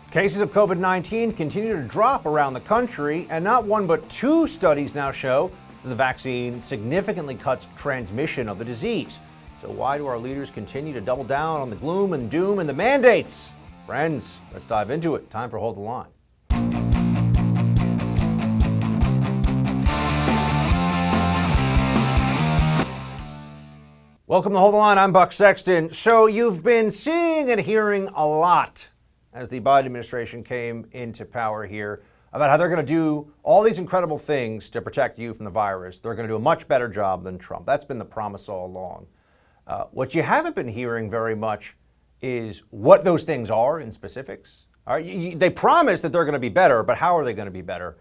Cases of COVID-19 continue to drop around the country, and not one but two studies now show that the vaccine significantly cuts transmission of the disease. So why do our leaders continue to double down on the gloom and doom and the mandates? Friends, let's dive into it. Time for Hold the Line. Welcome to Hold the Line. I'm Buck Sexton. So you've been seeing and hearing a lot as the Biden administration came into power here about how they're going to do all these incredible things to protect you from the virus. They're going to do a much better job than Trump. That's been the promise all along. What you haven't been hearing very much is what those things are in specifics. They promise that they're going to be better, but how are they going to be better?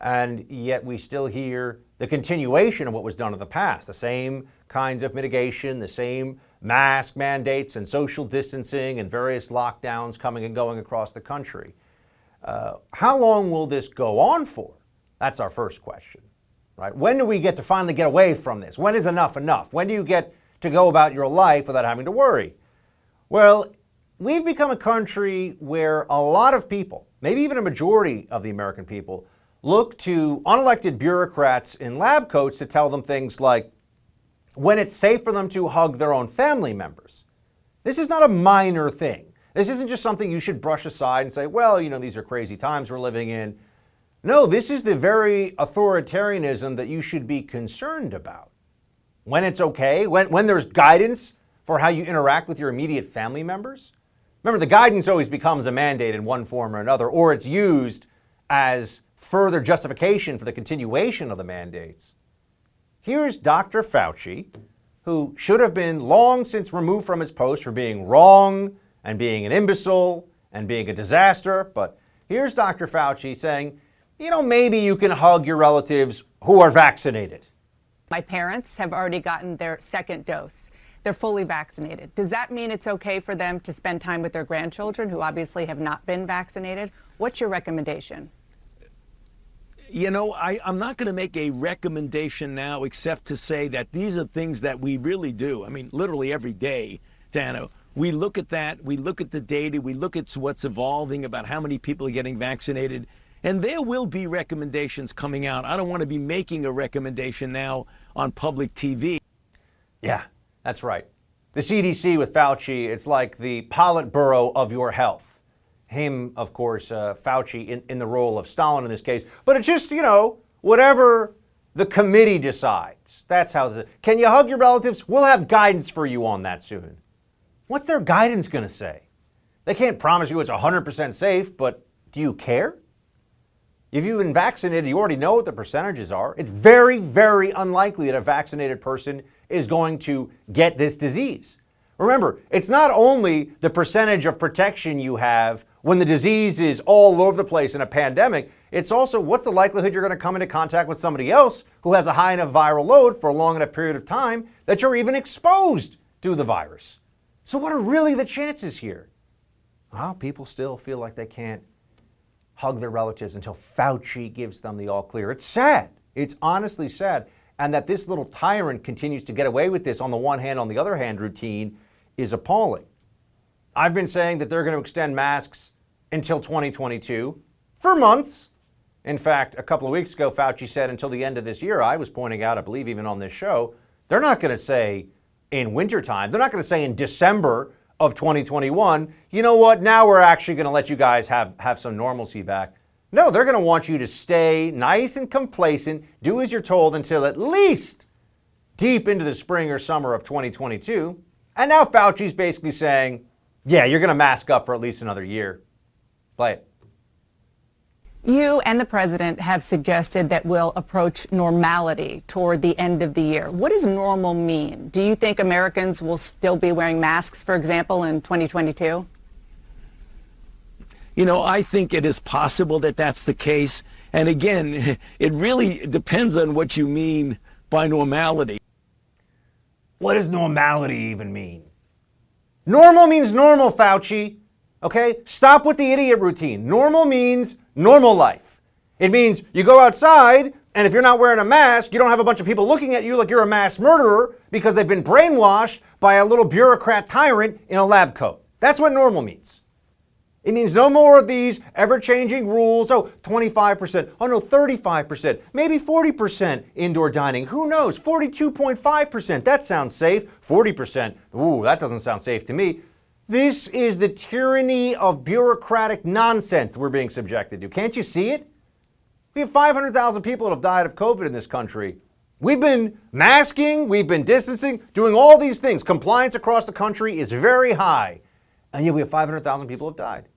And yet we still hear the continuation of what was done in the past, the same kinds of mitigation, the same mask mandates and social distancing and various lockdowns coming and going across the country. How long will this go on for? That's our first question, right? When do we get to finally get away from this? When is enough enough? When do you get to go about your life without having to worry? Well, we've become a country where a lot of people, maybe even a majority of the American people, look to unelected bureaucrats in lab coats to tell them things like when it's safe for them to hug their own family members. This is not a minor thing. This isn't just something you should brush aside and say, well, you know, these are crazy times we're living in. No, this is the very authoritarianism that you should be concerned about. When it's okay, when there's guidance for how you interact with your immediate family members. Remember, the guidance always becomes a mandate in one form or another, or it's used as further justification for the continuation of the mandates. Here's Dr. Fauci, who should have been long since removed from his post for being wrong and being an imbecile and being a disaster. But here's Dr. Fauci saying, you know, maybe you can hug your relatives who are vaccinated. My parents have already gotten their second dose. They're fully vaccinated. Does that mean it's okay for them to spend time with their grandchildren who obviously have not been vaccinated? What's your recommendation? You know, I'm not going to make a recommendation now except to say that these are things that we really do. I mean, literally every day, Dana, we look at that, we look at the data, we look at what's evolving about how many people are getting vaccinated, and there will be recommendations coming out. I don't want to be making a recommendation now on public TV. Yeah, that's right. The CDC with Fauci, it's like the Politburo of your health. Him, of course, Fauci in the role of Stalin in this case. But it's just, you know, whatever the committee decides. That's how can you hug your relatives? We'll have guidance for you on that soon. What's their guidance going to say? They can't promise you it's 100% safe, but do you care? If you've been vaccinated, you already know what the percentages are. It's very, very unlikely that a vaccinated person is going to get this disease. Remember, it's not only the percentage of protection you have when the disease is all over the place in a pandemic, it's also what's the likelihood you're going to come into contact with somebody else who has a high enough viral load for a long enough period of time that you're even exposed to the virus. So what are really the chances here? Well, people still feel like they can't hug their relatives until Fauci gives them the all clear. It's sad. It's honestly sad. And that this little tyrant continues to get away with this on the one hand, on the other hand, routine is appalling. I've been saying that they're going to extend masks until 2022 for months. In fact, a couple of weeks ago, Fauci said until the end of this year. I was pointing out, I believe even on this show, they're not going to say in wintertime. They're not going to say in December of 2021, you know what, now we're actually going to let you guys have some normalcy back. No, they're going to want you to stay nice and complacent, do as you're told until at least deep into the spring or summer of 2022. And now Fauci's basically saying, yeah, you're going to mask up for at least another year. Play it. You and the president have suggested that we'll approach normality toward the end of the year. What does normal mean? Do you think Americans will still be wearing masks, for example, in 2022? You know, I think it is possible that that's the case. And again, it really depends on what you mean by normality. What does normality even mean? Normal means normal, Fauci. Okay? Stop with the idiot routine. Normal means normal life. It means you go outside, and if you're not wearing a mask, you don't have a bunch of people looking at you like you're a mass murderer because they've been brainwashed by a little bureaucrat tyrant in a lab coat. That's what normal means. It means no more of these ever-changing rules. Oh, 25%. Oh, no, 35%. Maybe 40% indoor dining. Who knows? 42.5%. That sounds safe. 40%. Ooh, that doesn't sound safe to me. This is the tyranny of bureaucratic nonsense we're being subjected to. Can't you see it? We have 500,000 people that have died of COVID in this country. We've been masking, we've been distancing, doing all these things. Compliance across the country is very high. And yet we have 500,000 people have died.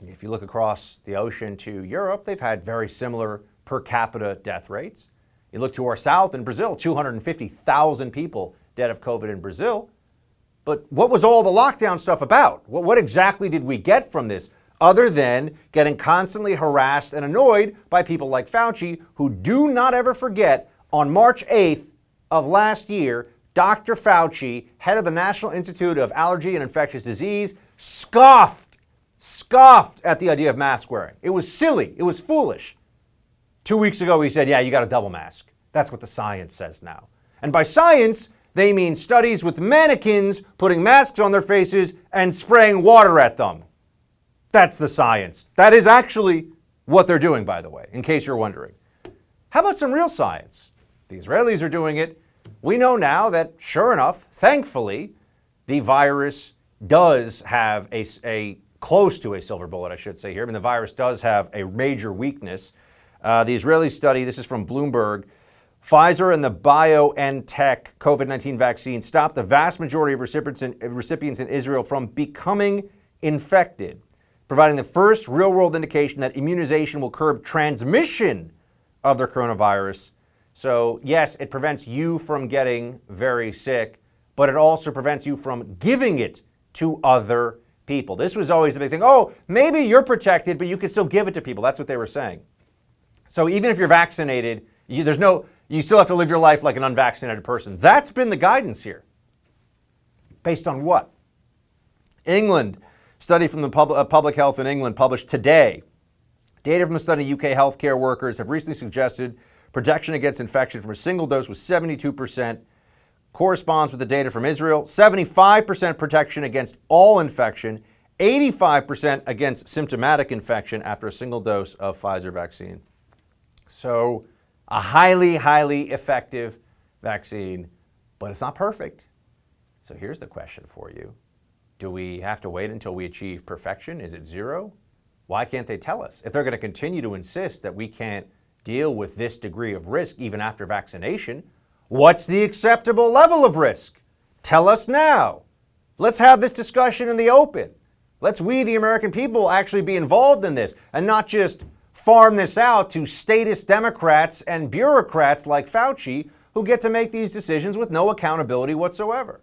And if you look across the ocean to Europe, they've had very similar per capita death rates. You look to our south in Brazil, 250,000 people dead of COVID in Brazil. But what was all the lockdown stuff about? What exactly did we get from this, other than getting constantly harassed and annoyed by people like Fauci, who, do not ever forget, on March 8th of last year, Dr. Fauci, head of the National Institute of Allergy and Infectious Disease, scoffed at the idea of mask wearing. It was silly. It was foolish. 2 weeks ago, he said, yeah, you got a double mask. That's what the science says now. And by science, they mean studies with mannequins putting masks on their faces and spraying water at them. That's the science. That is actually what they're doing, by the way, in case you're wondering. How about some real science? The Israelis are doing it. We know now that, sure enough, thankfully, the virus does have a close to a silver bullet, I should say here. I mean, the virus does have a major weakness. The Israeli study, this is from Bloomberg, Pfizer and the BioNTech COVID-19 vaccine stopped the vast majority of recipients in Israel from becoming infected, providing the first real-world indication that immunization will curb transmission of the coronavirus. So, yes, it prevents you from getting very sick, but it also prevents you from giving it to other people. This was always the big thing. Oh, maybe you're protected, but you can still give it to people. That's what they were saying. So even if you're vaccinated, you still have to live your life like an unvaccinated person. That's been the guidance here. Based on what? England, study from the Public Health in England published today. Data from a study of UK healthcare workers have recently suggested protection against infection from a single dose was 72%. Corresponds with the data from Israel, 75% protection against all infection, 85% against symptomatic infection after a single dose of Pfizer vaccine. So a highly, highly effective vaccine, but it's not perfect. So here's the question for you. Do we have to wait until we achieve perfection? Is it zero? Why can't they tell us? If they're going to continue to insist that we can't deal with this degree of risk even after vaccination, what's the acceptable level of risk? Tell us now. Let's have this discussion in the open. Let's we, the American people, actually be involved in this and not just farm this out to statist Democrats and bureaucrats like Fauci who get to make these decisions with no accountability whatsoever.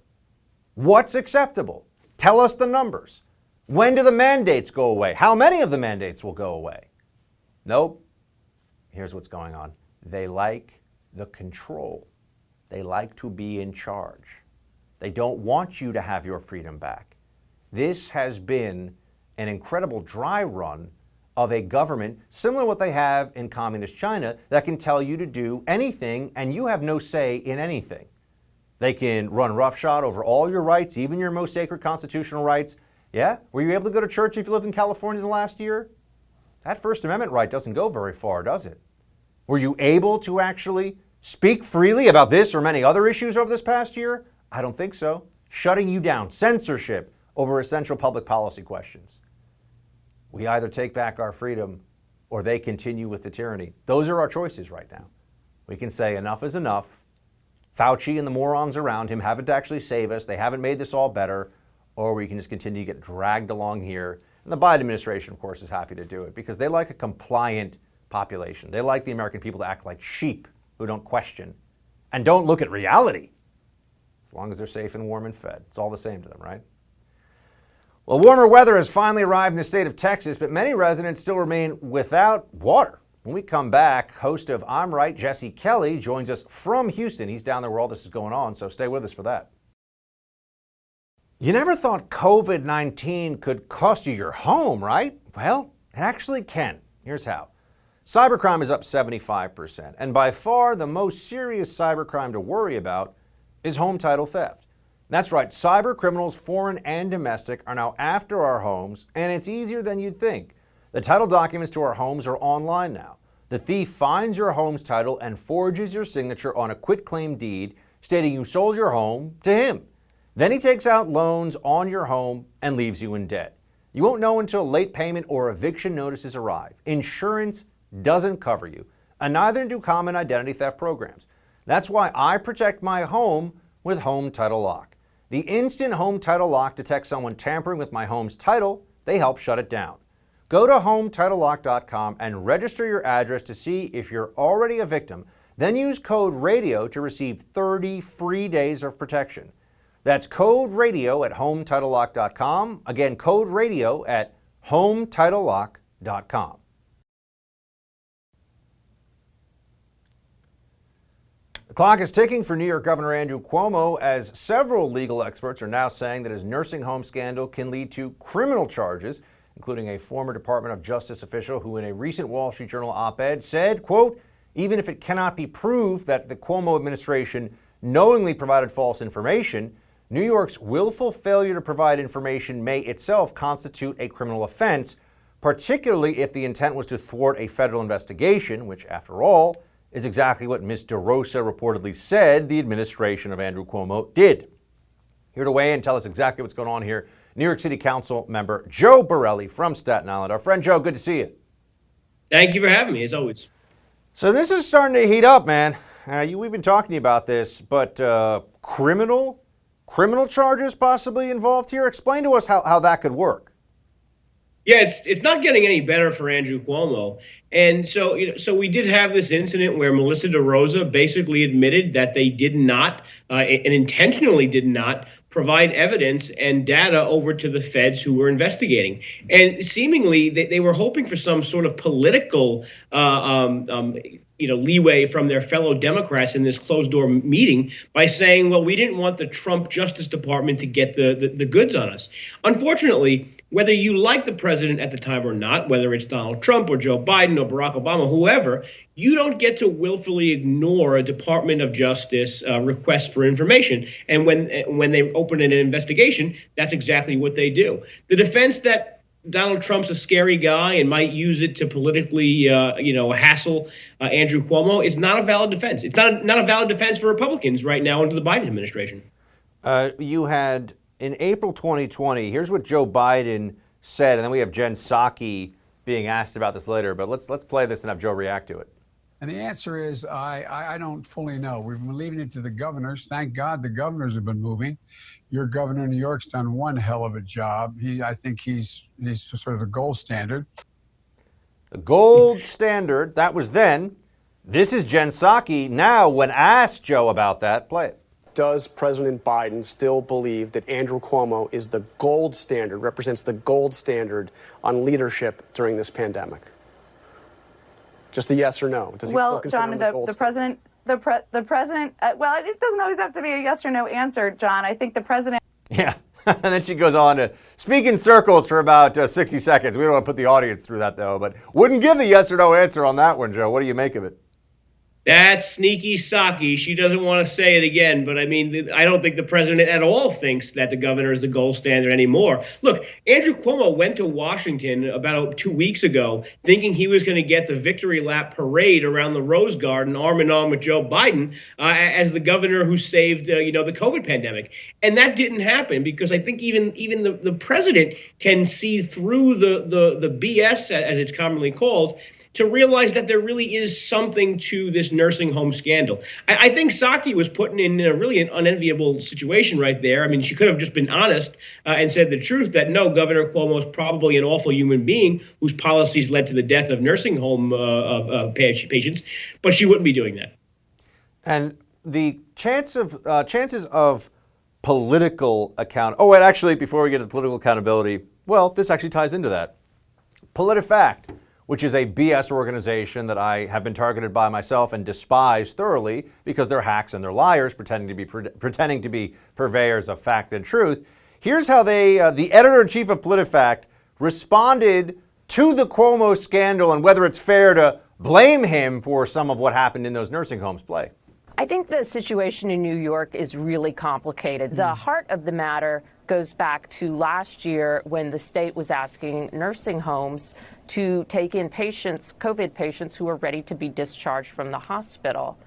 What's acceptable? Tell us the numbers. When do the mandates go away? How many of the mandates will go away? Nope. Here's what's going on. They like the control. They like to be in charge. They don't want you to have your freedom back. This has been an incredible dry run of a government similar to what they have in communist China that can tell you to do anything and you have no say in anything. They can run roughshod over all your rights, even your most sacred constitutional rights. Yeah? Were you able to go to church if you lived in California the last year? That First Amendment right doesn't go very far, does it? Were you able to actually speak freely about this or many other issues over this past year? I don't think so. Shutting you down, censorship over essential public policy questions. We either take back our freedom or they continue with the tyranny. Those are our choices right now. We can say enough is enough. Fauci and the morons around him haven't actually saved us. They haven't made this all better. Or we can just continue to get dragged along here. And the Biden administration, of course, is happy to do it because they like a compliant population. They like the American people to act like sheep who don't question and don't look at reality. As long as they're safe and warm and fed. It's all the same to them, right? Well, warmer weather has finally arrived in the state of Texas, but many residents still remain without water. When we come back, host of I'm Right, Jesse Kelly, joins us from Houston. He's down there where all this is going on, so stay with us for that. You never thought COVID-19 could cost you your home, right? Well, it actually can. Here's how. Cybercrime is up 75%, and by far the most serious cybercrime to worry about is home title theft. That's right, cyber criminals, foreign and domestic, are now after our homes, and it's easier than you'd think. The title documents to our homes are online now. The thief finds your home's title and forges your signature on a quitclaim deed stating you sold your home to him. Then he takes out loans on your home and leaves you in debt. You won't know until late payment or eviction notices arrive. Insurance doesn't cover you, and neither do common identity theft programs. That's why I protect my home with Home Title Lock. The instant Home Title Lock detects someone tampering with my home's title, they help shut it down. Go to HomeTitleLock.com and register your address to see if you're already a victim. Then use code RADIO to receive 30 free days of protection. That's code RADIO at HomeTitleLock.com. Again, code RADIO at HomeTitleLock.com. The clock is ticking for New York Governor Andrew Cuomo, as several legal experts are now saying that his nursing home scandal can lead to criminal charges, including a former Department of Justice official who in a recent Wall Street Journal op-ed said, quote, even if it cannot be proved that the Cuomo administration knowingly provided false information, New York's willful failure to provide information may itself constitute a criminal offense, particularly if the intent was to thwart a federal investigation, which, after all, is exactly what Ms. DeRosa reportedly said the administration of Andrew Cuomo did. Here to weigh in and tell us exactly what's going on here, New York City Council member Joe Borelli from Staten Island. Our friend Joe, good to see you. Thank you for having me, as always. So this is starting to heat up, man. We've been talking to you about this, but criminal charges possibly involved here? Explain to us how that could work. Yeah, it's not getting any better for Andrew Cuomo. And so we did have this incident where Melissa DeRosa basically admitted that they did not, and intentionally did not, provide evidence and data over to the feds who were investigating. And seemingly they were hoping for some sort of political leeway from their fellow Democrats in this closed-door meeting by saying, well, we didn't want the Trump Justice Department to get the goods on us. Unfortunately, whether you like the president at the time or not, whether it's Donald Trump or Joe Biden or Barack Obama, whoever, you don't get to willfully ignore a Department of Justice request for information. And when they open an investigation, that's exactly what they do. The defense that Donald Trump's a scary guy and might use it to politically, hassle Andrew Cuomo is not a valid defense. It's not a valid defense for Republicans right now under the Biden administration. You had in April 2020. Here's what Joe Biden said, and then we have Jen Psaki being asked about this later. But let's play this and have Joe react to it. And the answer is I don't fully know. We've been leaving it to the governors. Thank God the governors have been moving. Your governor in New York's done one hell of a job. I think he's sort of the gold standard. The gold standard, that was then. This is Jen Psaki now. When asked, Joe, about that, play it. Does President Biden still believe that Andrew Cuomo is the gold standard, represents the gold standard on leadership during this pandemic? Just a yes or no. Does he well, still consider John, him the president. Well, it doesn't always have to be a yes or no answer, John. I think the president. Yeah. And then she goes on to speak in circles for about 60 seconds. We don't want to put the audience through that, though, but wouldn't give the yes or no answer on that one, Joe. What do you make of it? That's sneaky Psaki. She doesn't want to say it again, but I mean, I don't think the president at all thinks that the governor is the gold standard anymore. Look, Andrew Cuomo went to Washington about 2 weeks ago thinking he was going to get the victory lap parade around the Rose Garden arm in arm with Joe Biden as the governor who saved, the COVID pandemic. And that didn't happen because I think even the president can see through the BS, as it's commonly called, to realize that there really is something to this nursing home scandal. I think Psaki was put in a really an unenviable situation right there. I mean, she could have just been honest and said the truth that no, Governor Cuomo is probably an awful human being whose policies led to the death of nursing home patients, but she wouldn't be doing that. And the chances of political account. Oh, and actually, before we get to political accountability, well, this actually ties into that. PolitiFact, which is a BS organization that I have been targeted by myself and despise thoroughly because they're hacks and they're liars pretending to be purveyors of fact and truth. Here's how the editor-in-chief of PolitiFact responded to the Cuomo scandal and whether it's fair to blame him for some of what happened in those nursing homes. Play. I think the situation in New York is really complicated. The heart of the matter goes back to last year when the state was asking nursing homes to take in patients, COVID patients, who were ready to be discharged from the hospital.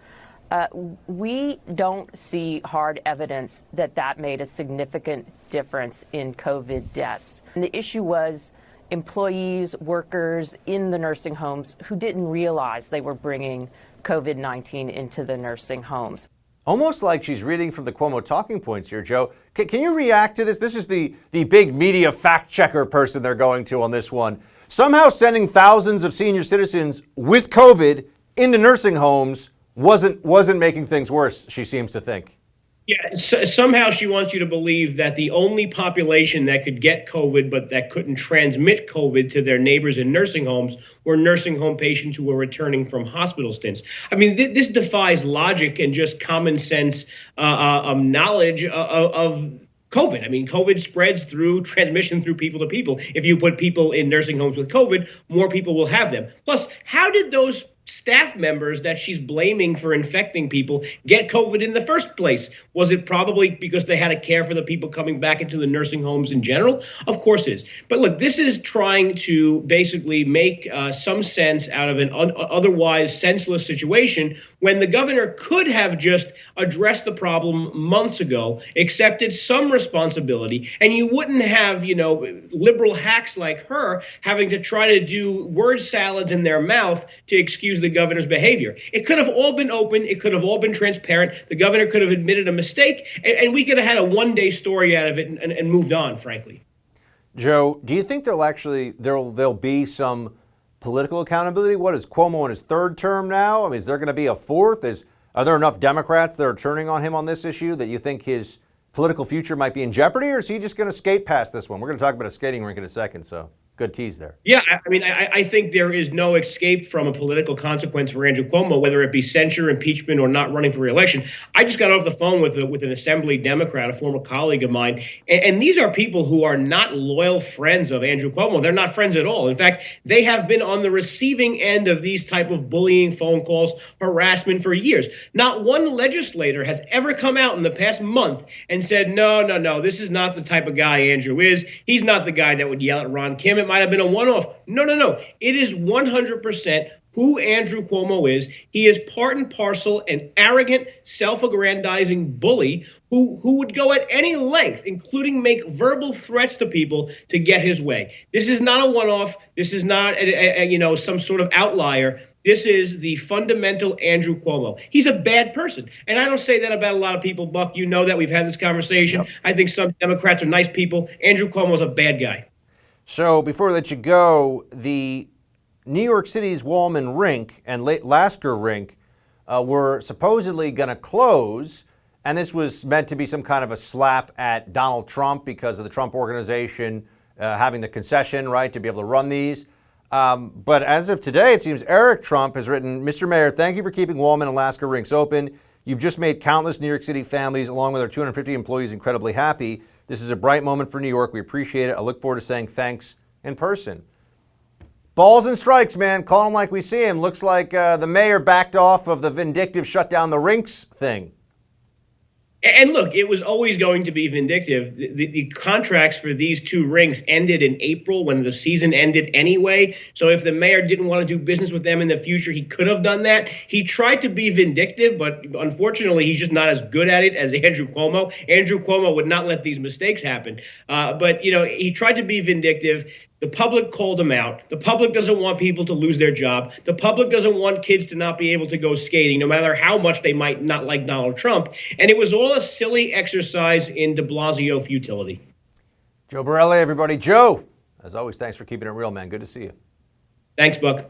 We don't see hard evidence that that made a significant difference in COVID deaths. And the issue was employees, workers in the nursing homes who didn't realize they were bringing COVID-19 into the nursing homes. Almost like she's reading from the Cuomo talking points here, Joe. Can you react to this? This is the big media fact checker person they're going to on this one. Somehow sending thousands of senior citizens with COVID into nursing homes wasn't making things worse, she seems to think. Yeah, somehow she wants you to believe that the only population that could get COVID but that couldn't transmit COVID to their neighbors in nursing homes were nursing home patients who were returning from hospital stints. I mean, this defies logic and just common sense knowledge of COVID. I mean, COVID spreads through transmission through people to people. If you put people in nursing homes with COVID, more people will have them. Plus, how did those staff members that she's blaming for infecting people get COVID in the first place? Was it probably because they had to care for the people coming back into the nursing homes in general? Of course it is. But look, this is trying to basically make some sense out of an otherwise senseless situation when the governor could have just addressed the problem months ago, accepted some responsibility, and you wouldn't have, liberal hacks like her having to try to do word salads in their mouth to excuse the governor's behavior. It could have all been open. It could have all been transparent. The governor could have admitted a mistake, and we could have had a one-day story out of it and moved on, frankly. Joe, do you think there'll be some political accountability? What is Cuomo in his third term now? I mean, is there going to be a fourth? Are there enough Democrats that are turning on him on this issue that you think his political future might be in jeopardy, or is he just going to skate past this one? We're going to talk about a skating rink in a second, so good tease there. Yeah, I mean, I think there is no escape from a political consequence for Andrew Cuomo, whether it be censure, impeachment, or not running for re-election. I just got off the phone with an Assembly Democrat, a former colleague of mine, and these are people who are not loyal friends of Andrew Cuomo. They're not friends at all. In fact, they have been on the receiving end of these type of bullying phone calls, harassment for years. Not one legislator has ever come out in the past month and said, no, this is not the type of guy Andrew is. He's not the guy that would yell at Ron Kim. It might have been a one-off. No. It is 100% who Andrew Cuomo is. He is part and parcel an arrogant, self-aggrandizing bully who would go at any length, including make verbal threats to people to get his way. This is not a one-off. This is not some sort of outlier. This is the fundamental Andrew Cuomo. He's a bad person. And I don't say that about a lot of people, Buck. You know that. We've had this conversation. Yep. I think some Democrats are nice people. Andrew Cuomo's a bad guy. So before I let you go, the New York City's Wallman Rink and Lasker Rink were supposedly going to close, and this was meant to be some kind of a slap at Donald Trump because of the Trump organization having the concession, right, to be able to run these. But as of today, it seems Eric Trump has written, "Mr. Mayor, thank you for keeping Wallman and Lasker rinks open. You've just made countless New York City families, along with our 250 employees, incredibly happy. This is a bright moment for New York. We appreciate it. I look forward to saying thanks in person." Balls and strikes, man. Call him like we see him. Looks like the mayor backed off of the vindictive shut down the rinks thing. And look, it was always going to be vindictive. The contracts for these two rinks ended in April when the season ended anyway. So if the mayor didn't want to do business with them in the future, he could have done that. He tried to be vindictive, but unfortunately, he's just not as good at it as Andrew Cuomo. Andrew Cuomo would not let these mistakes happen. But he tried to be vindictive. The public called him out. The public doesn't want people to lose their job. The public doesn't want kids to not be able to go skating, no matter how much they might not like Donald Trump. And it was all a silly exercise in de Blasio futility. Joe Borelli, everybody. Joe, as always, thanks for keeping it real, man. Good to see you. Thanks, Buck.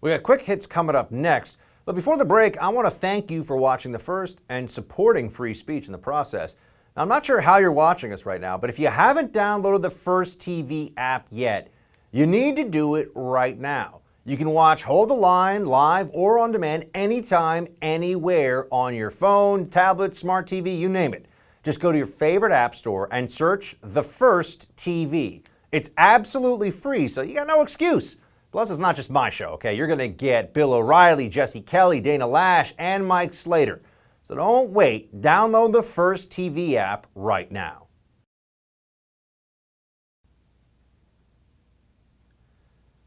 We got quick hits coming up next. But before the break, I want to thank you for watching The First and supporting free speech in the process. Now, I'm not sure how you're watching us right now, but if you haven't downloaded the First TV app yet, you need to do it right now. You can watch Hold the Line live or on demand anytime, anywhere on your phone, tablet, smart TV, you name it. Just go to your favorite app store and search The First TV. It's absolutely free, so you got no excuse Plus, it's not just my show, okay? You're going to get Bill O'Reilly, Jesse Kelly, Dana Lash, and Mike Slater. So don't wait. Download the First TV app right now.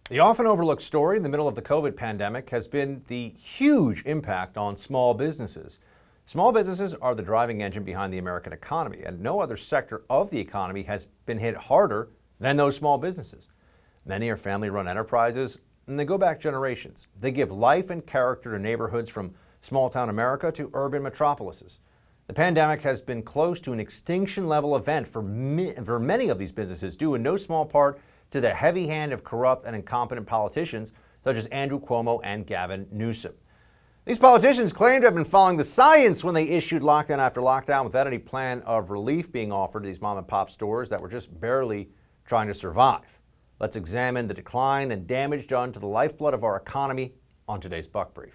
The often overlooked story in the middle of the COVID pandemic has been the huge impact on small businesses. Small businesses are the driving engine behind the American economy, and no other sector of the economy has been hit harder than those small businesses. Many are family-run enterprises, and they go back generations. They give life and character to neighborhoods from small-town America to urban metropolises. The pandemic has been close to an extinction-level event for many of these businesses, due in no small part to the heavy hand of corrupt and incompetent politicians such as Andrew Cuomo and Gavin Newsom. These politicians claim to have been following the science when they issued lockdown after lockdown without any plan of relief being offered to these mom-and-pop stores that were just barely trying to survive. Let's examine the decline and damage done to the lifeblood of our economy on today's Buck Brief.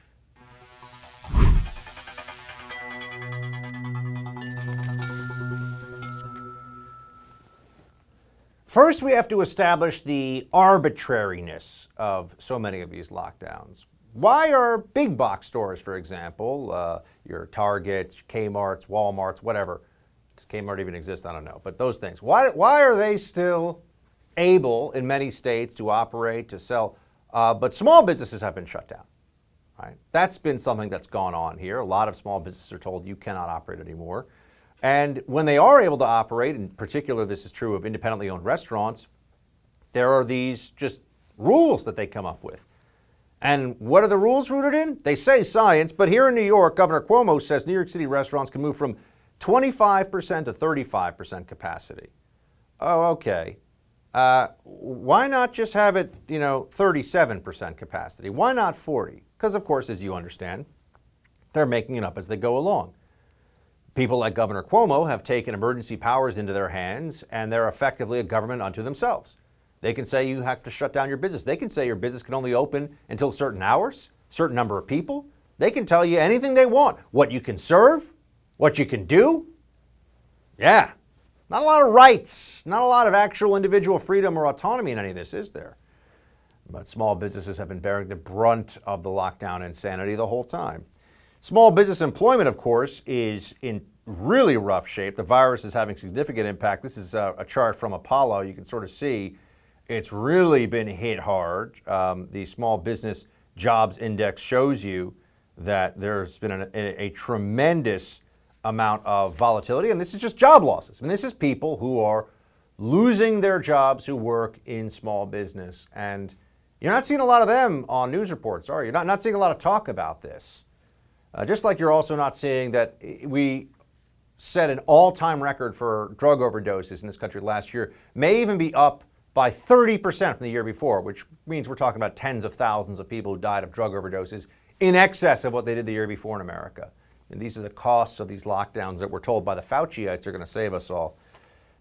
First, we have to establish the arbitrariness of so many of these lockdowns. Why are big box stores, for example, your Targets, Kmart's, Walmart's, whatever, does Kmart even exist? I don't know, but those things, why are they still able in many states to operate, to sell, but small businesses have been shut down, right? That's been something that's gone on here. A lot of small businesses are told you cannot operate anymore. And when they are able to operate, in particular this is true of independently owned restaurants, there are these just rules that they come up with. And what are the rules rooted in? They say science, but here in New York, Governor Cuomo says New York City restaurants can move from 25% to 35% capacity. Oh, okay. Why not just have it, 37% capacity? Why not 40? Because, of course, as you understand, they're making it up as they go along. People like Governor Cuomo have taken emergency powers into their hands, and they're effectively a government unto themselves. They can say you have to shut down your business. They can say your business can only open until certain hours, certain number of people. They can tell you anything they want, what you can serve, what you can do. Yeah, not a lot of rights, not a lot of actual individual freedom or autonomy in any of this, is there? But small businesses have been bearing the brunt of the lockdown insanity the whole time. Small business employment, of course, is in really rough shape. The virus is having significant impact. This is a chart from Apollo. You can sort of see it's really been hit hard. The Small Business Jobs Index shows you that there's been a tremendous amount of volatility, and this is just job losses. I mean, this is people who are losing their jobs who work in small business. And you're not seeing a lot of them on news reports, are you? You're not seeing a lot of talk about this. Just like you're also not seeing that we set an all-time record for drug overdoses in this country last year, may even be up by 30% from the year before, which means we're talking about tens of thousands of people who died of drug overdoses in excess of what they did the year before in America. And these are the costs of these lockdowns that we're told by the Fauciites are going to save us all.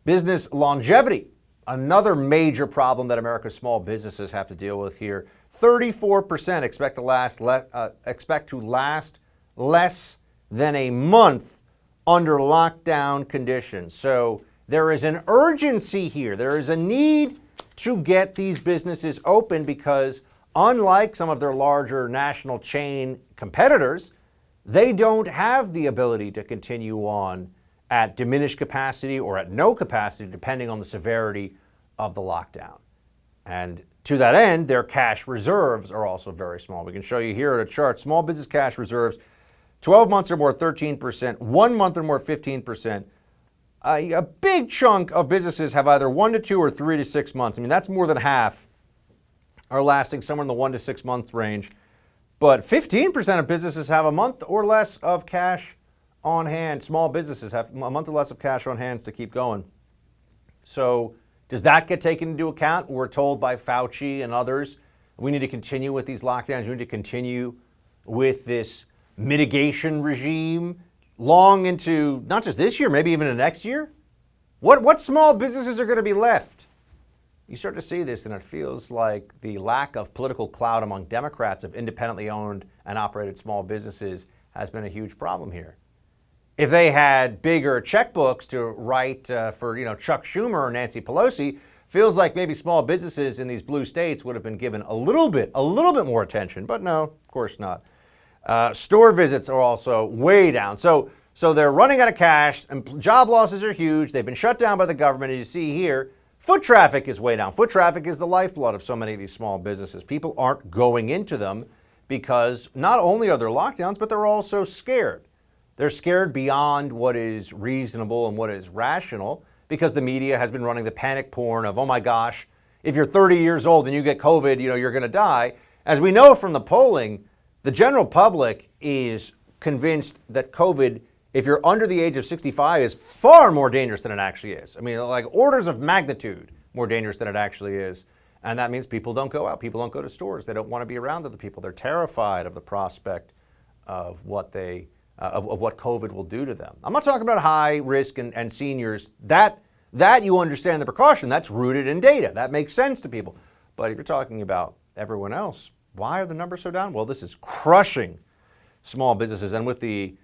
Business longevity, another major problem that America's small businesses have to deal with here. 34% expect to last less than a month under lockdown conditions. So there is an urgency here. There is a need to get these businesses open because unlike some of their larger national chain competitors, they don't have the ability to continue on at diminished capacity or at no capacity, depending on the severity of the lockdown. And to that end, their cash reserves are also very small. We can show you here at a chart, small business cash reserves, 12 months or more, 13%, 1 month or more, 15%. A big chunk of businesses have either 1 to 2 or 3 to 6 months. I mean, that's more than half are lasting somewhere in the 1 to 6 month range. But 15% of businesses have a month or less of cash on hand. Small businesses have a month or less of cash on hand to keep going. So does that get taken into account? We're told by Fauci and others, we need to continue with these lockdowns. We need to continue with this mitigation regime long into not just this year, maybe even the next year. What small businesses are going to be left? You start to see this, and it feels like the lack of political clout among Democrats of independently owned and operated small businesses has been a huge problem here. If they had bigger checkbooks to write for Chuck Schumer or Nancy Pelosi, Feels like maybe small businesses in these blue states would have been given a little bit more attention, but no, of course not. Store visits are also way down. So they're running out of cash, and job losses are huge. They've been shut down by the government, as you see here. Foot traffic is way down. Foot traffic is the lifeblood of so many of these small businesses. People aren't going into them because not only are there lockdowns, but they're also scared. They're scared beyond what is reasonable and what is rational because the media has been running the panic porn of, oh my gosh, if you're 30 years old and you get COVID, you're going to die. As we know from the polling, the general public is convinced that COVID, if you're under the age of 65, is far more dangerous than it actually is. I mean, like orders of magnitude more dangerous than it actually is. And that means people don't go out. People don't go to stores. They don't want to be around other people. They're terrified of the prospect of what what COVID will do to them. I'm not talking about high risk and seniors. That you understand the precaution. That's rooted in data. That makes sense to people. But if you're talking about everyone else, why are the numbers so down? Well, this is crushing small businesses. And with the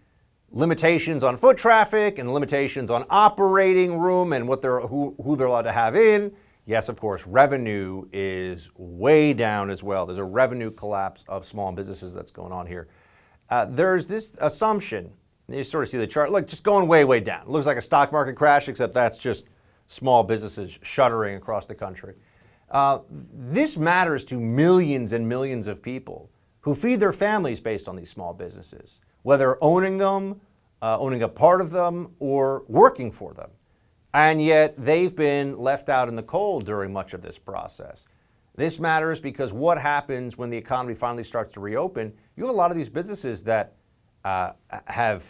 limitations on foot traffic and limitations on operating room and who they're allowed to have in, yes, of course, revenue is way down as well. There's a revenue collapse of small businesses that's going on here. There's this assumption, you sort of see the chart, look, just going way, way down. It looks like a stock market crash, except that's just small businesses shuttering across the country. This matters to millions and millions of people who feed their families based on these small businesses, whether owning them, owning a part of them, or working for them. And yet they've been left out in the cold during much of this process. This matters because what happens when the economy finally starts to reopen, you have a lot of these businesses that have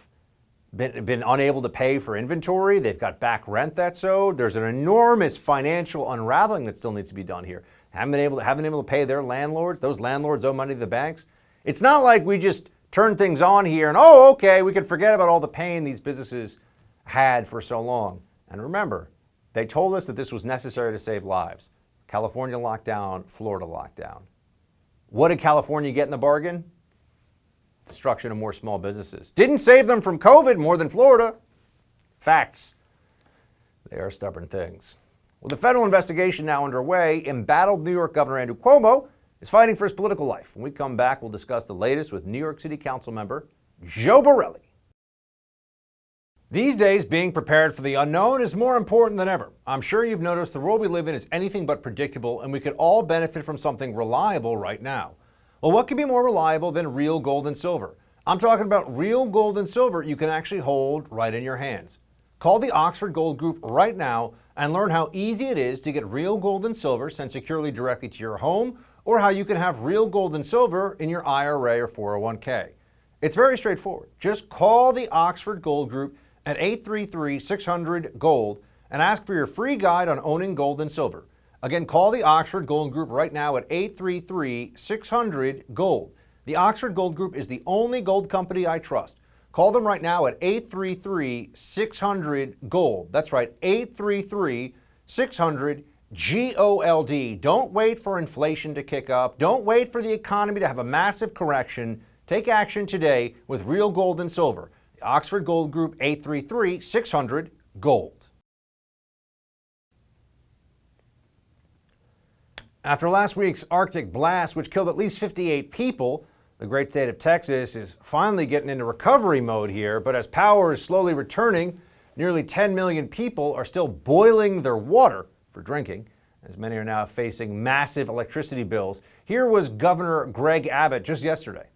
been unable to pay for inventory. They've got back rent that's owed. There's an enormous financial unraveling that still needs to be done here. Haven't been able to pay their landlords. Those landlords owe money to the banks. It's not like we just turn things on here and, oh, okay, we can forget about all the pain these businesses had for so long. And remember, they told us that this was necessary to save lives. California lockdown, Florida lockdown. What did California get in the bargain? Destruction of more small businesses. Didn't save them from COVID more than Florida. Facts. They are stubborn things. With the federal investigation now underway, embattled New York Governor Andrew Cuomo is fighting for his political life. When we come back, we'll discuss the latest with New York City Council member Joe Borelli. These days, being prepared for the unknown is more important than ever. I'm sure you've noticed the world we live in is anything but predictable, and we could all benefit from something reliable right now. Well, what could be more reliable than real gold and silver? I'm talking about real gold and silver you can actually hold right in your hands. Call the Oxford Gold Group right now and learn how easy it is to get real gold and silver sent securely directly to your home, or how you can have real gold and silver in your IRA or 401k. It's very straightforward. Just call the Oxford Gold Group at 833-600-GOLD and ask for your free guide on owning gold and silver. Again, call the Oxford Gold Group right now at 833-600-GOLD. The Oxford Gold Group is the only gold company I trust. Call them right now at 833-600-GOLD. That's right, 833-600-GOLD. Don't wait for inflation to kick up. Don't wait for the economy to have a massive correction. Take action today with real gold and silver. The Oxford Gold Group, 833-600-GOLD. After last week's Arctic blast, which killed at least 58 people, the great state of Texas is finally getting into recovery mode here, but as power is slowly returning, nearly 10 million people are still boiling their water for drinking, as many are now facing massive electricity bills. Here was Governor Greg Abbott just yesterday.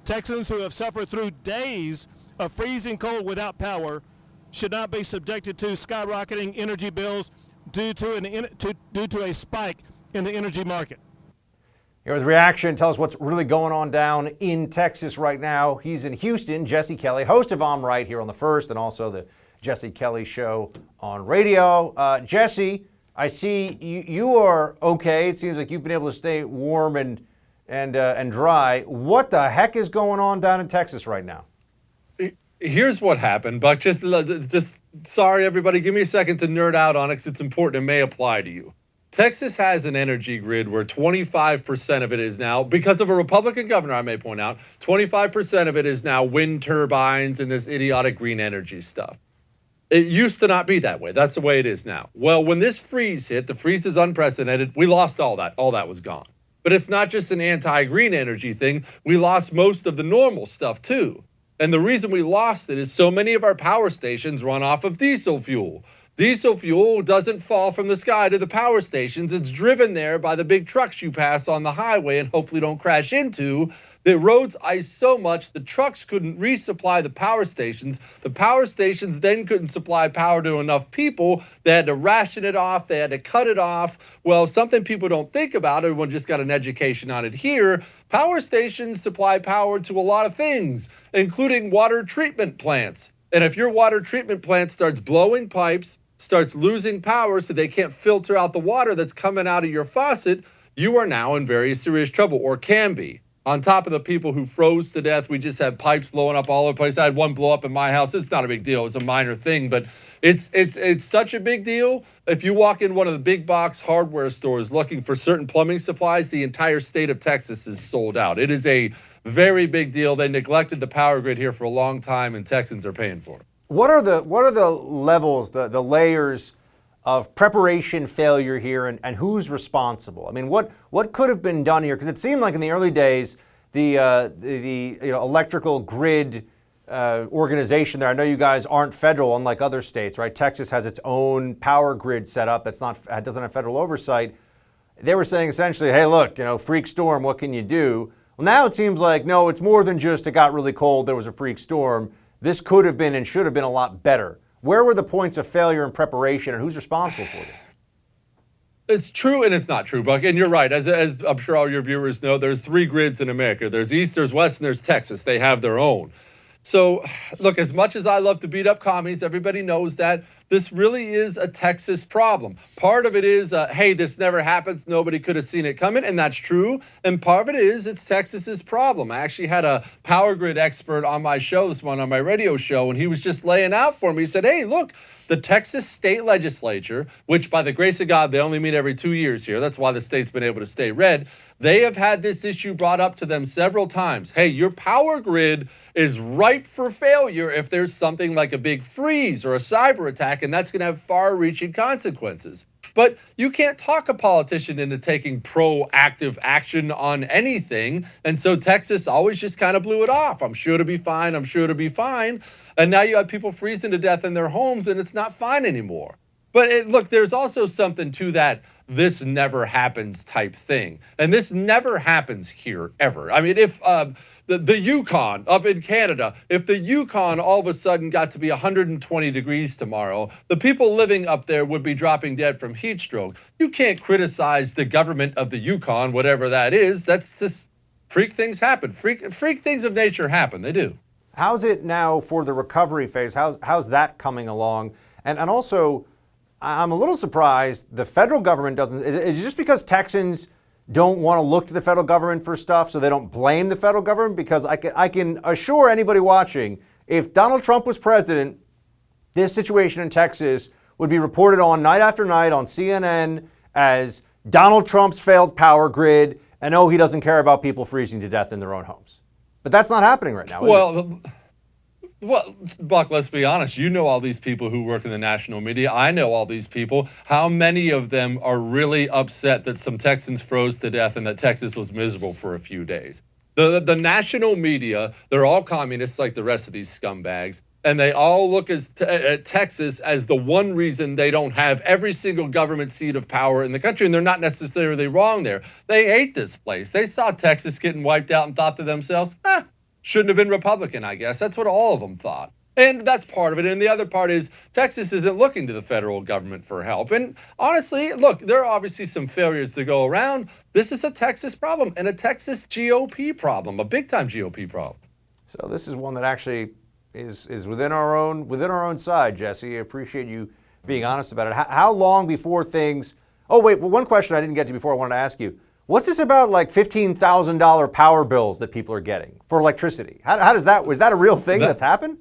Texans who have suffered through days of freezing cold without power should not be subjected to skyrocketing energy bills due to a spike in the energy market. Here with reaction, tell us what's really going on down in Texas right now. He's in Houston, Jesse Kelly, host of I'm Right here on The First and also the Jesse Kelly Show on radio. Jesse, I see you are okay. It seems like you've been able to stay warm and dry. What the heck is going on down in Texas right now? Here's what happened, Buck. Just sorry, everybody. Give me a second to nerd out on it because it's important. It may apply to you. Texas has an energy grid where 25% of it is now, because of a Republican governor, I may point out, 25% of it is now wind turbines and this idiotic green energy stuff. It used to not be that way. That's the way it is now. Well, when this freeze hit, the freeze is unprecedented. We lost all that. All that was gone. But it's not just an anti-green energy thing. We lost most of the normal stuff too. And the reason we lost it is so many of our power stations run off of diesel fuel. Diesel fuel doesn't fall from the sky to the power stations. It's driven there by the big trucks you pass on the highway and hopefully don't crash into. The roads ice so much the trucks couldn't resupply the power stations. The power stations then couldn't supply power to enough people. They had to ration it off. They had to cut it off. Well, something people don't think about, everyone just got an education on it here. Power stations supply power to a lot of things, including water treatment plants. And if your water treatment plant starts blowing pipes, starts losing power so they can't filter out the water that's coming out of your faucet, you are now in very serious trouble, or can be. On top of the people who froze to death, we just had pipes blowing up all over the place. I had one blow up in my house. It's not a big deal. It's a minor thing, but it's such a big deal. If you walk in one of the big box hardware stores looking for certain plumbing supplies, the entire state of Texas is sold out. It is a very big deal. They neglected the power grid here for a long time, and Texans are paying for it. What are the levels, the layers of preparation failure here, and who's responsible? I mean, what could have been done here? Because it seemed like in the early days, the electrical grid organization there. I know you guys aren't federal, unlike other states, right? Texas has its own power grid set up doesn't have federal oversight. They were saying essentially, hey, look, freak storm, what can you do? Well, now it seems like no, it's more than just it got really cold, there was a freak storm. This could have been and should have been a lot better. Where were the points of failure in preparation, and who's responsible for them? It's true and it's not true, Buck. And you're right. As I'm sure all your viewers know, there's 3 grids in America. There's East, there's West, and there's Texas. They have their own. So, look, as much as I love to beat up commies, everybody knows that this really is a Texas problem. Part of it is, hey, this never happens. Nobody could have seen it coming, and that's true. And part of it is it's Texas's problem. I actually had a power grid expert on my show this morning, on my radio show, and he was just laying out for me. He said, hey, look, the Texas state legislature, which by the grace of God, they only meet every 2 years here. That's why the state's been able to stay red. They have had this issue brought up to them several times. Hey, your power grid is ripe for failure if there's something like a big freeze or a cyber attack, and that's going to have far-reaching consequences. But you can't talk a politician into taking proactive action on anything. And so Texas always just kind of blew it off. I'm sure it'll be fine. I'm sure it'll be fine. And now you have people freezing to death in their homes, and it's not fine anymore. But look, there's also something to that this never happens type thing. And this never happens here ever. I mean, if the Yukon up in Canada, if the Yukon all of a sudden got to be 120 degrees tomorrow, the people living up there would be dropping dead from heat stroke. You can't criticize the government of the Yukon, whatever that is. That's just freak things happen. Freak things of nature happen. They do. How's it now for the recovery phase? How's that coming along? And also, I'm a little surprised the federal government doesn't. Is it just because Texans don't want to look to the federal government for stuff, so they don't blame the federal government? Because I can assure anybody watching, if Donald Trump was president, this situation in Texas would be reported on night after night on CNN as Donald Trump's failed power grid, and he doesn't care about people freezing to death in their own homes. But that's not happening right now, is it? Well, Buck, let's be honest. You know all these people who work in the national media. I know all these people. How many of them are really upset that some Texans froze to death and that Texas was miserable for a few days? The national media, they're all communists like the rest of these scumbags, and they all look at Texas as the one reason they don't have every single government seat of power in the country, and they're not necessarily wrong there. They hate this place. They saw Texas getting wiped out and thought to themselves, shouldn't have been Republican, I guess. That's what all of them thought. And that's part of it. And the other part is Texas isn't looking to the federal government for help. And honestly, look, there are obviously some failures to go around. This is a Texas problem and a Texas GOP problem, a big-time GOP problem. So this is one that actually is within our own side, Jesse. I appreciate you being honest about it. How long before things... Oh, wait, well, one question I didn't get to before I wanted to ask you. What's this about like $15,000 power bills that people are getting for electricity? How does that, was that a real thing that's happened?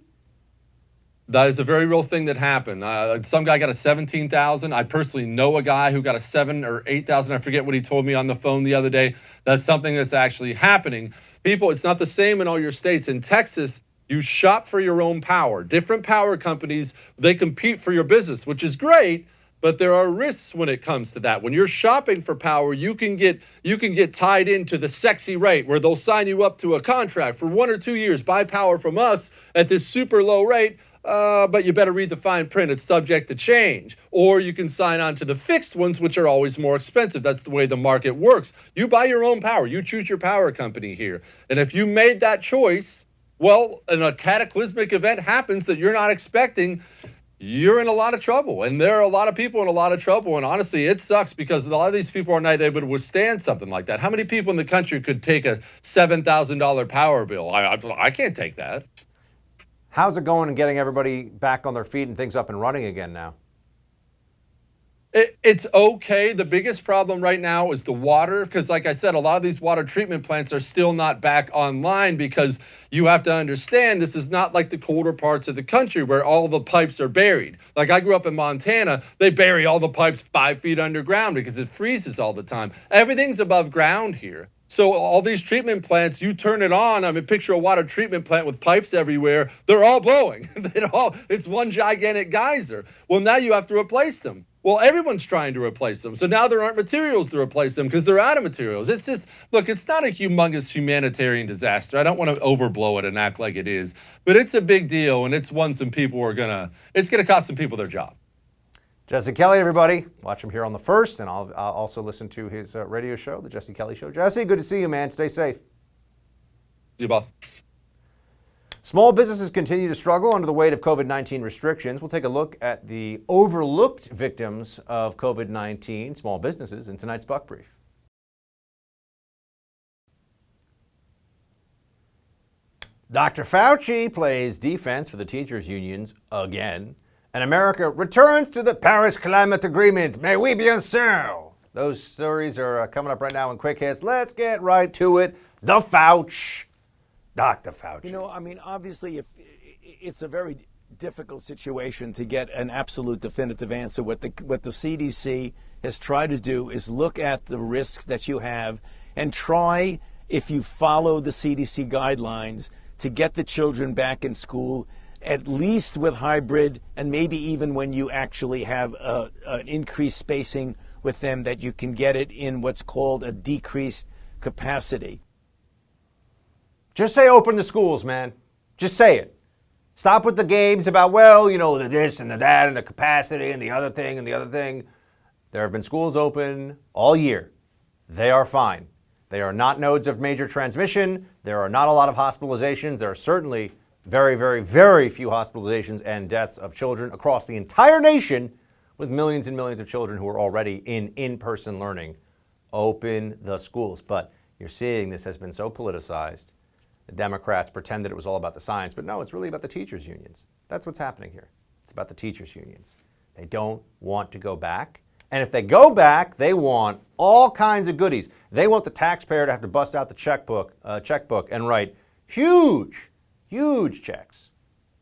That is a very real thing that happened. Some guy got a $17,000. I personally know a guy who got a $7,000 or $8,000. I forget what he told me on the phone the other day. That's something that's actually happening. People, it's not the same in all your states. In Texas, You shop for your own power. Different power companies, they compete for your business, which is great, but there are risks when it comes to that. When you're shopping for power, you can get tied into the sexy rate where they'll sign you up to a contract for 1 or 2 years, buy power from us at this super low rate, but you better read the fine print. It's subject to change. Or you can sign on to the fixed ones, which are always more expensive. That's the way the market works. You buy your own power. You choose your power company here. And if you made that choice, well, and a cataclysmic event happens that you're not expecting, you're in a lot of trouble. And there are a lot of people in a lot of trouble. And honestly, it sucks because a lot of these people are not able to withstand something like that. How many people in the country could take a $7,000 power bill? I can't take that. How's it going in getting everybody back on their feet and things up and running again now? It's okay. The biggest problem right now is the water, because like I said, a lot of these water treatment plants are still not back online because you have to understand this is not like the colder parts of the country where all the pipes are buried. Like I grew up in Montana, they bury all the pipes 5 feet underground because it freezes all the time. Everything's above ground here. So all these treatment plants, you turn it on. I mean, picture a water treatment plant with pipes everywhere. They're all blowing. It's one gigantic geyser. Well, now you have to replace them. Well, everyone's trying to replace them. So now there aren't materials to replace them because they're out of materials. It's just, look, it's not a humongous humanitarian disaster. I don't want to overblow it and act like it is, but it's a big deal. And it's one some people are it's going to cost some people their job. Jesse Kelly, everybody. Watch him here on The First, and I'll also listen to his radio show, The Jesse Kelly Show. Jesse, good to see you, man. Stay safe. See you, boss. Small businesses continue to struggle under the weight of COVID-19 restrictions. We'll take a look at the overlooked victims of COVID-19, small businesses, in tonight's Buck Brief. Dr. Fauci plays defense for the teachers' unions again. And America returns to the Paris Climate Agreement. Mais oui, bien sûr. Those stories are coming up right now in quick hits. Let's get right to it. The Fauci. Dr. Fauci. You know, I mean, obviously, if it's a very difficult situation to get an absolute definitive answer. What the CDC has tried to do is look at the risks that you have and try, if you follow the CDC guidelines, to get the children back in school, at least with hybrid, and maybe even when you actually have an increased spacing with them, that you can get it in what's called a decreased capacity. Just say open the schools, man. Just say it. Stop with the games about, well, you know, the this and the that and the capacity and the other thing and the other thing. There have been schools open all year. They are fine. They are not nodes of major transmission. There are not a lot of hospitalizations. There are certainly very, very, very few hospitalizations and deaths of children across the entire nation, with millions and millions of children who are already in-person learning. Open the schools. But you're seeing this has been so politicized. The Democrats pretend that it was all about the science, but no, it's really about the teachers' unions. That's what's happening here. It's about the teachers' unions. They don't want to go back. And if they go back, they want all kinds of goodies. They want the taxpayer to have to bust out the checkbook and write huge checks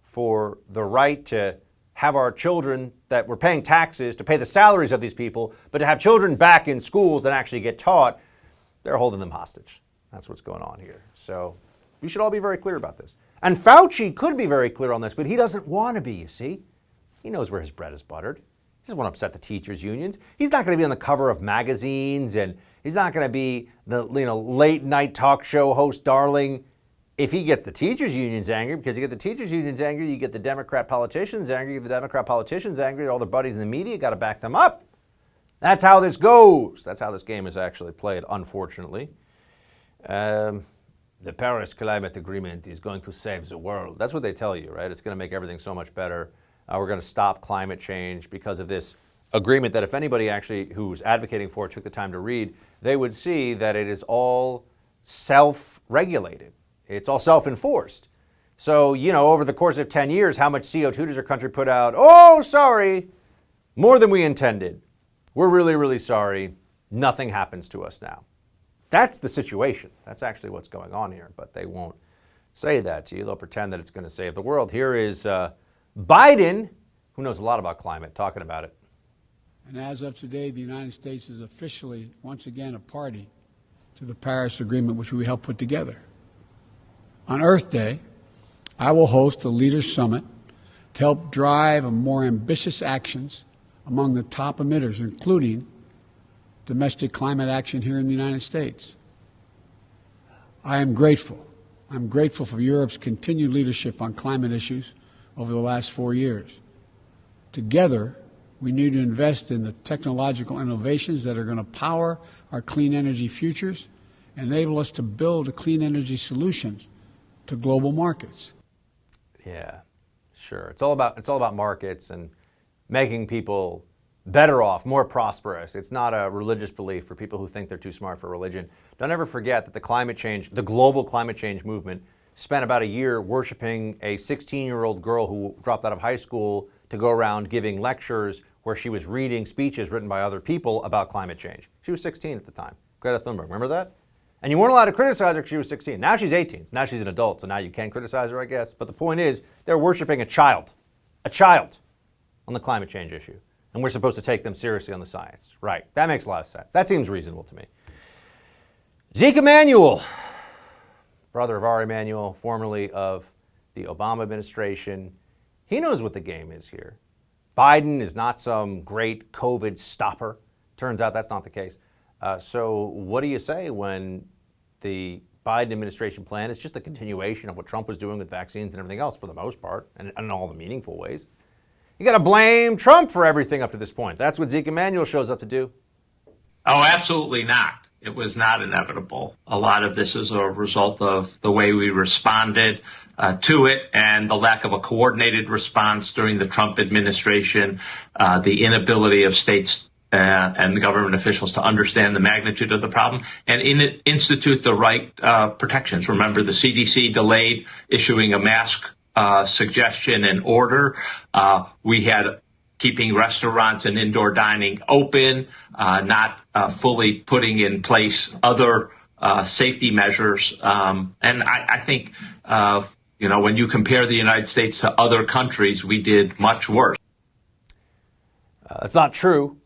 for the right to have our children that we're paying taxes to pay the salaries of these people, but to have children back in schools and actually get taught. They're holding them hostage. That's what's going on here. So we should all be very clear about this. And Fauci could be very clear on this, but he doesn't want to be, you see. He knows where his bread is buttered. He doesn't want to upset the teachers' unions. He's not going to be on the cover of magazines, and he's not going to be the late night talk show host darling. If he gets the teachers' unions angry, because you get the teachers' unions angry, you get the Democrat politicians angry, you get the Democrat politicians angry, all their buddies in the media got to back them up. That's how this goes. That's how this game is actually played, unfortunately. The Paris Climate Agreement is going to save the world. That's what they tell you, right? It's going to make everything so much better. We're going to stop climate change because of this agreement that if anybody actually who's advocating for it took the time to read, they would see that it is all self-regulated. It's all self-enforced. So, over the course of 10 years, how much CO2 does our country put out? Oh, sorry, more than we intended. We're really, really sorry. Nothing happens to us now. That's the situation. That's actually what's going on here, but they won't say that to you. They'll pretend that it's going to save the world. Here is Biden, who knows a lot about climate, talking about it. And as of today, the United States is officially, once again, a party to the Paris Agreement, which we helped put together. On Earth Day, I will host a Leaders Summit to help drive a more ambitious actions among the top emitters, including domestic climate action here in the United States. I am grateful. I'm grateful for Europe's continued leadership on climate issues over the last 4 years. Together, we need to invest in the technological innovations that are going to power our clean energy futures and enable us to build clean energy solutions to global markets. Yeah, sure. It's all about markets and making people better off, more prosperous. It's not a religious belief for people who think they're too smart for religion. Don't ever forget that the global climate change movement spent about a year worshiping a 16-year-old girl who dropped out of high school to go around giving lectures where she was reading speeches written by other people about climate change. She was 16 at the time. Greta Thunberg, remember that? And you weren't allowed to criticize her because she was 16. Now she's 18. So now she's an adult, so now you can criticize her, I guess. But the point is, they're worshiping a child on the climate change issue. And we're supposed to take them seriously on the science. Right. That makes a lot of sense. That seems reasonable to me. ZEKE EMANUEL, brother of R. Emanuel, formerly of the Obama administration. He knows what the game is here. Biden is not some great COVID stopper. Turns out that's not the case. So what do you say when the Biden administration plan is just a continuation of what Trump was doing with vaccines and everything else for the most part, and in all the meaningful ways? You got to blame Trump for everything up to this point. That's what ZEKE EMANUEL shows up to do. Oh, absolutely not. It was not inevitable. A lot of this is a result of the way we responded to it and the lack of a coordinated response during the Trump administration, the inability of states and the government officials to understand the magnitude of the problem and institute the right protections. Remember, the CDC delayed issuing a mask suggestion and order. We had keeping restaurants and indoor dining open, not fully putting in place other safety measures. And I think, when you compare the United States to other countries, we did much worse. That's not true.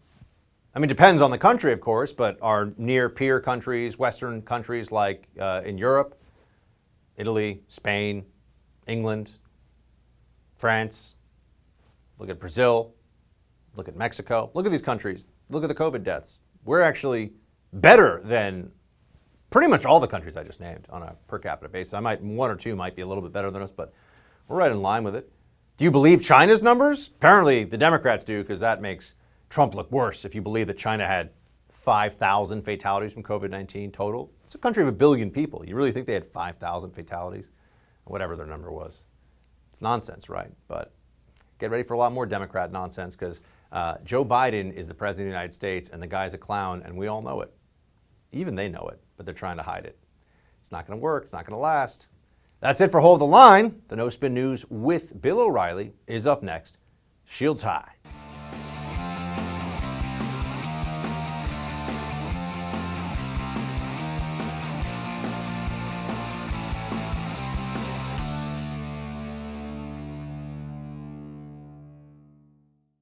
I mean, it depends on the country, of course, but our near peer countries, Western countries like in Europe, Italy, Spain, England, France, look at Brazil, look at Mexico, look at these countries, look at the COVID deaths. We're actually better than pretty much all the countries I just named on a per capita basis. One or two might be a little bit better than us, but we're right in line with it. Do you believe China's numbers? Apparently the Democrats do, because that makes Trump look worse if you believe that China had 5,000 fatalities from COVID-19 total. It's a country of 1 billion people. You really think they had 5,000 fatalities? Whatever their number was. It's nonsense, right? But get ready for a lot more Democrat nonsense, because Joe Biden is the president of the United States and the guy's a clown, and we all know it. Even they know it, but they're trying to hide it. It's not going to work. It's not going to last. That's it for Hold the Line. The No Spin News with Bill O'Reilly is up next. Shields high.